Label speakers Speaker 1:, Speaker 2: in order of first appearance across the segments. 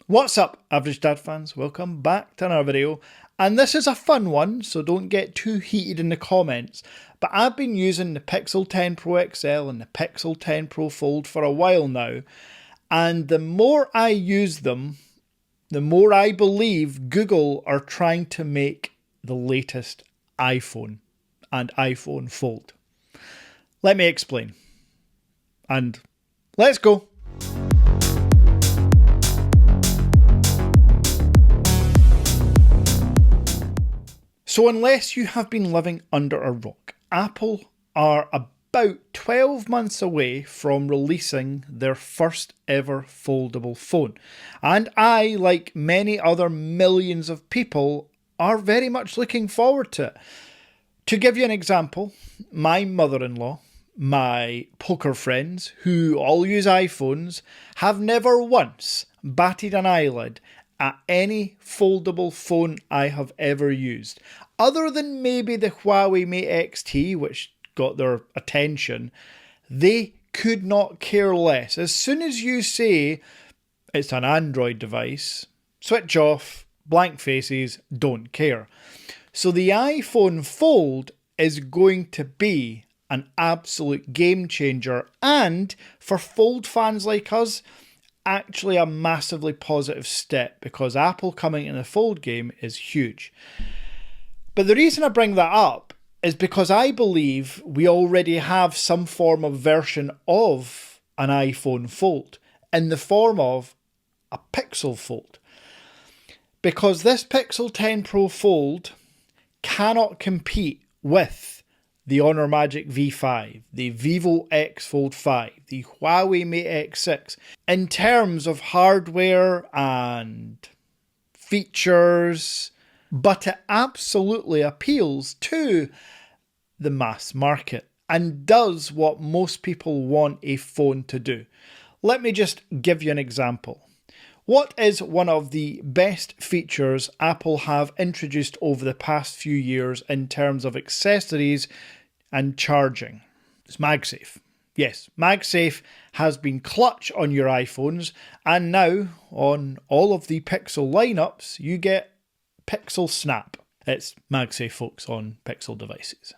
Speaker 1: What's up, Average Dad fans? Welcome back to another video. And this is a fun one, so don't get too heated in the comments. But I've been using the Pixel 10 Pro XL and the Pixel 10 Pro Fold for a while now. And the more I use them, the more I believe Google are trying to make the latest iPhone and iPhone Fold. Let me explain. And let's go. So unless you have been living under a rock, Apple are about 12 months away from releasing their first ever foldable phone. And I, like many other millions of people, are very much looking forward to it. To give you an example, my mother-in-law, my poker friends, who all use iPhones, have never once batted an eyelid at any foldable phone I have ever used. Other than maybe the Huawei Mate XT, which got their attention, they could not care less. As soon as you say it's an Android device, switch off, blank faces, don't care. So the iPhone Fold is going to be an absolute game changer, and for Fold fans like us, actually a massively positive step, because Apple coming in the Fold game is huge. But the reason I bring that up is because I believe we already have some form of version of an iPhone Fold in the form of a Pixel Fold. Because this Pixel 10 Pro Fold cannot compete with the Honor Magic V5, the Vivo X Fold 5, the Huawei Mate X6 in terms of hardware and features, but it absolutely appeals to the mass market and does what most people want a phone to do. Let me just give you an example. What is one of the best features Apple have introduced over the past few years in terms of accessories and charging? It's MagSafe. Yes, MagSafe has been clutch on your iPhones, and now on all of the Pixel lineups you get Pixel Snap. It's MagSafe, folks, on Pixel devices.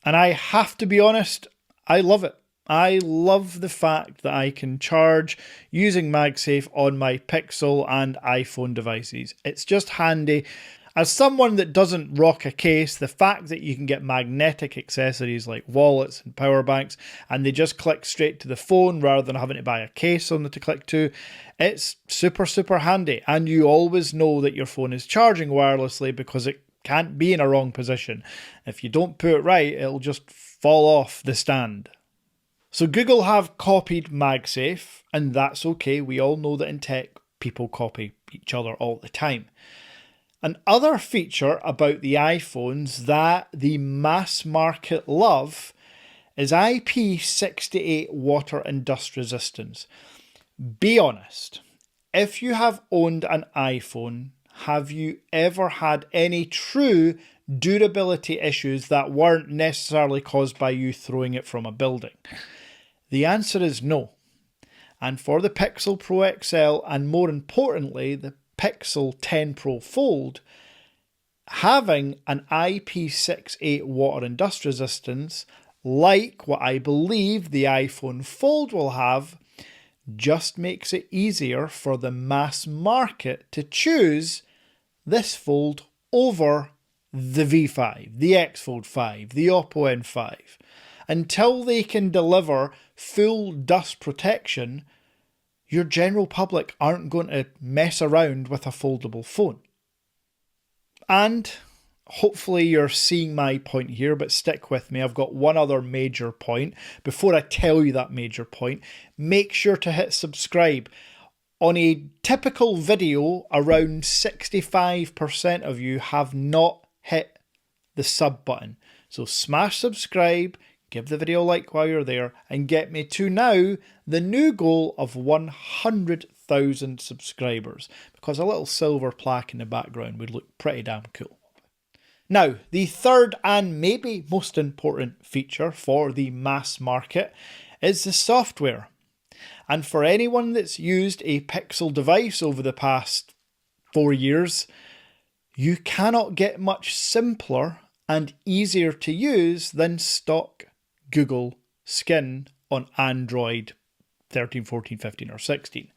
Speaker 1: And I have to be honest, I love it. I love the fact that I can charge using MagSafe on my Pixel and iPhone devices. It's just handy. As someone that doesn't rock a case, the fact that you can get magnetic accessories like wallets and power banks and they just click straight to the phone rather than having to buy a case on it to click to, it's super, super handy. And you always know that your phone is charging wirelessly because it can't be in a wrong position. If you don't put it right, it'll just fall off the stand. So Google have copied MagSafe, and that's okay. We all know that in tech, people copy each other all the time. Another feature about the iPhones that the mass market love is IP68 water and dust resistance. Be honest, if you have owned an iPhone, have you ever had any true durability issues that weren't necessarily caused by you throwing it from a building? The answer is no. And for the Pixel Pro XL, and more importantly, the Pixel 10 Pro Fold, having an IP68 water and dust resistance, like what I believe the iPhone Fold will have, just makes it easier for the mass market to choose this Fold over the V5, the X Fold 5, the Oppo N5. Until they can deliver full dust protection, your general public aren't going to mess around with a foldable phone. And hopefully you're seeing my point here, but stick with me. I've got one other major point. Before I tell you that major point, make sure to hit subscribe. On a typical video, around 65% of you have not hit the sub button. So smash subscribe, give the video a like while you're there, and get me to now the new goal of 100,000 subscribers, because a little silver plaque in the background would look pretty damn cool. Now, the third and maybe most important feature for the mass market is the software. And for anyone that's used a Pixel device over the past 4 years, you cannot get much simpler and easier to use than stock Google skin on Android 13, 14, 15 or 16.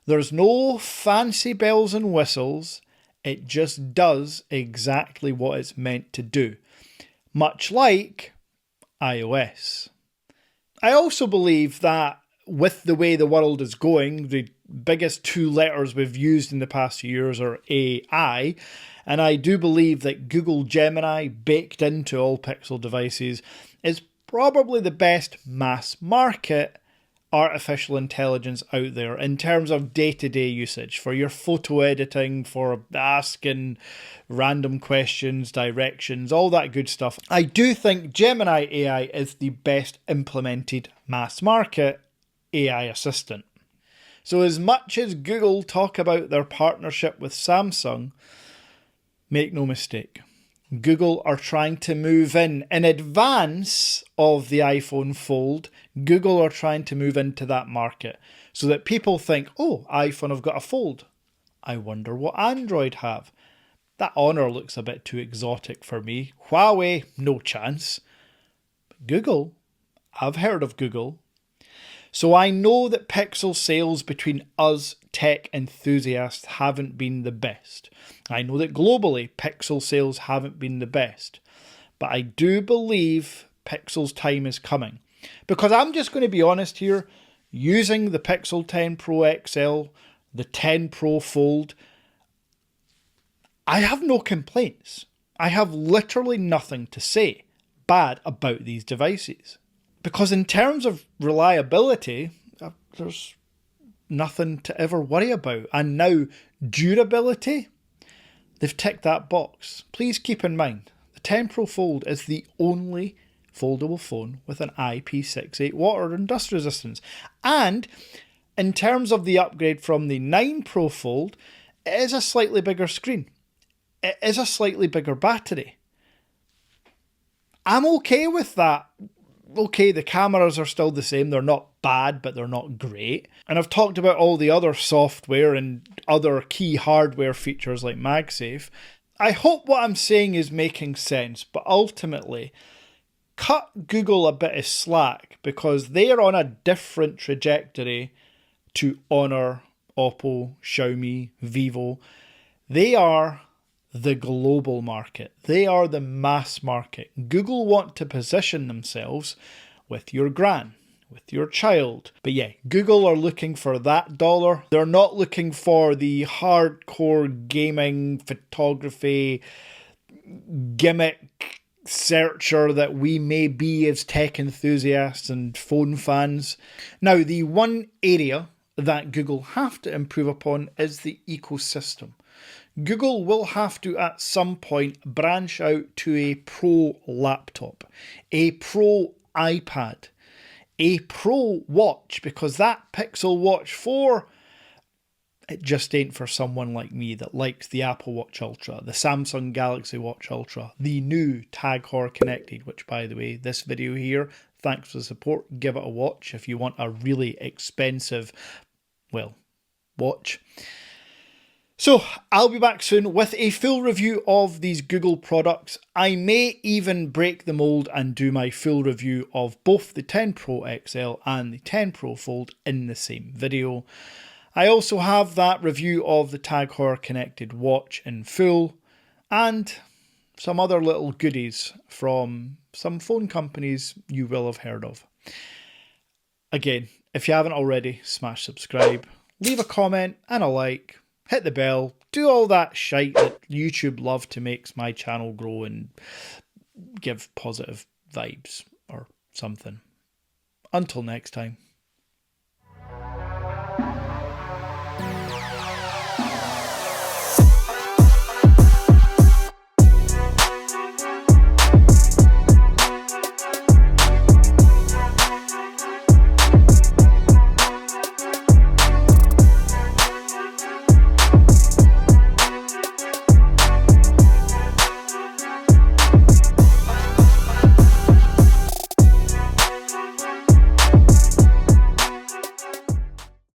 Speaker 1: There's no fancy bells and whistles. It just does exactly what it's meant to do. Much like iOS. I also believe that with the way the world is going, the biggest two letters we've used in the past few years are AI, and I do believe that Google Gemini baked into all Pixel devices is probably the best mass market artificial intelligence out there in terms of day-to-day usage for your photo editing, for asking random questions, directions, all that good stuff. I do think Gemini AI is the best implemented mass market AI assistant. So as much as Google talk about their partnership with Samsung, make no mistake, Google are trying to move in advance of the iPhone Fold. Google are trying to move into that market so that people think, oh, iPhone have got a Fold. I wonder what Android have. That Honor looks a bit too exotic for me. Huawei, no chance. But Google, I've heard of Google. So I know that Pixel sales between us tech enthusiasts haven't been the best. I know that globally Pixel sales haven't been the best. But I do believe Pixel's time is coming. Because I'm just going to be honest here, using the Pixel 10 Pro XL, the 10 Pro Fold, I have no complaints. I have literally nothing to say bad about these devices. Because in terms of reliability, there's nothing to ever worry about. And now, durability, they've ticked that box. Please keep in mind, the 10 Pro Fold is the only foldable phone with an IP68 water and dust resistance. And in terms of the upgrade from the 9 Pro Fold, it is a slightly bigger screen. It is a slightly bigger battery. I'm okay with that. Okay, the cameras are still the same. They're not bad, but they're not great. And I've talked about all the other software and other key hardware features like MagSafe. I hope what I'm saying is making sense, but ultimately, cut Google a bit of slack because they are on a different trajectory to Honor, Oppo, Xiaomi, Vivo. They are the global market. They are the mass market. Google want to position themselves with your gran, with your child. But yeah, Google are looking for that dollar. They're not looking for the hardcore gaming, photography, gimmick searcher that we may be as tech enthusiasts and phone fans. Now, the one area that Google have to improve upon is the ecosystem. Google will have to at some point branch out to a pro laptop, a pro iPad, a pro watch, because that Pixel Watch 4, it just ain't for someone like me that likes the Apple Watch Ultra, the Samsung Galaxy Watch Ultra, the new Tag Heuer Connected, which by the way, this video here, thanks for the support, give it a watch if you want a really expensive, well, watch. So I'll be back soon with a full review of these Google products. I may even break the mold and do my full review of both the 10 Pro XL and the 10 Pro Fold in the same video. I also have that review of the Tag Heuer Connected watch in full and some other little goodies from some phone companies you will have heard of. Again, if you haven't already, smash subscribe, leave a comment and a like. Hit the bell, do all that shite that YouTube love to make my channel grow and give positive vibes or something. Until next time.